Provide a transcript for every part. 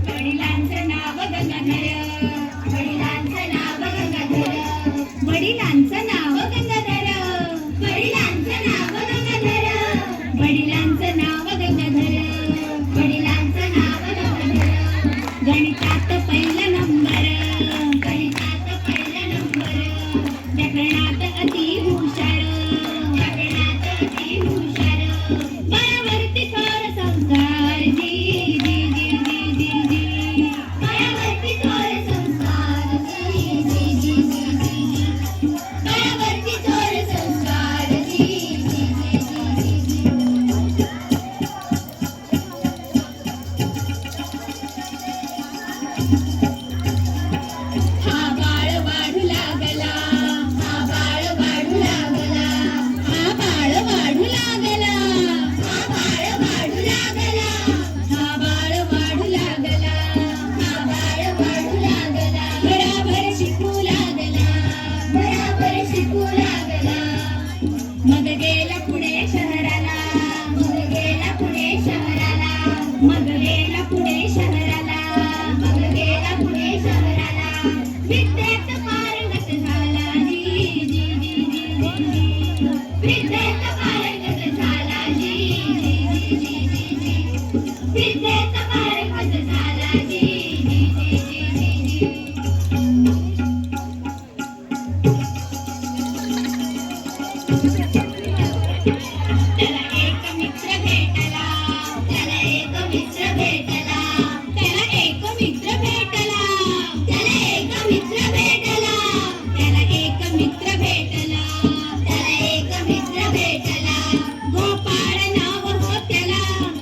वडिलांचं नाव गंगाधर, वडिलांचं नाव गंगाधर, वडिलांचं नाव गंगाधर, वडिलांचं नाव गंगाधर, वडिलांचं नाव गंगाधर, वडिलांचं नाव गंगाधर. गणितात पहिला नंबर, गणितात पहिला नंबर, व्याकरणात अति हुशार, व्याकरणात अति हुशार. मायावरती थोर संस्कार जी जी जी जी जी जी. मायावरती थोर संस्कार जी जी जी जी जी. मायावरती थोर संस्कार जी जी जी जी जी. हा बाळ वाढू लागला, हा बाळ वाढू लागला, हा बाळ वाढू लागला, हा बाळ वाढू लागला, हा बाळ वाढू लागला, हा बाळ वाढू लागला. बराबर शिकू लागला, बराबर शिकू लागला. मग गेला पुणे शहराला, मग गेला पुणे शहराला, मग गेला पुणे शहराला, मग गेला पुणे शहराला. विद्येत पारंगत झाला जी जी जी जी जी. विद्येत पारंगत झाला जी जी जी जी जी. विद्येत पारंगत झाला जी जी जी जी जी. त्याला एक मित्र भेटला, त्याला एक मित्र भेटला, त्याला एक मित्र भेटला, त्याला एक मित्र भेटला, त्याला एक मित्र भेटला, त्याला एक मित्र भेटला. गोपाळ नाव हो त्याला,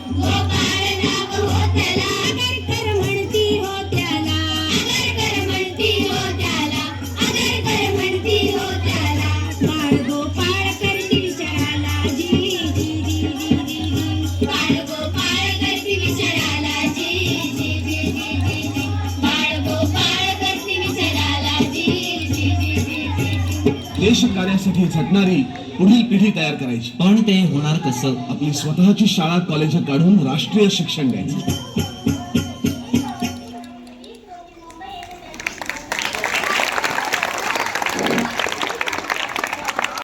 गोपाळ नाव हो त्याला. आगरकर म्हणती हो त्याला, आगरकर म्हणती हो त्याला, आगरकर म्हणती हो त्याला. बाळ गोपाळ करती विचाराला जी जी जी जी जी जी. बाळ गोपाळ करती विचाराला जी जी जी जी जी जी. बाळ गोपाळ करती विचाराला जी जी जी जी जी जी. देश कार्यासाठी झटणारी पुढील पिढी तयार करायची. पण ते होणार कसं? आपली स्वतःची शाळा कॉलेज काढून राष्ट्रीय शिक्षण द्यायचं.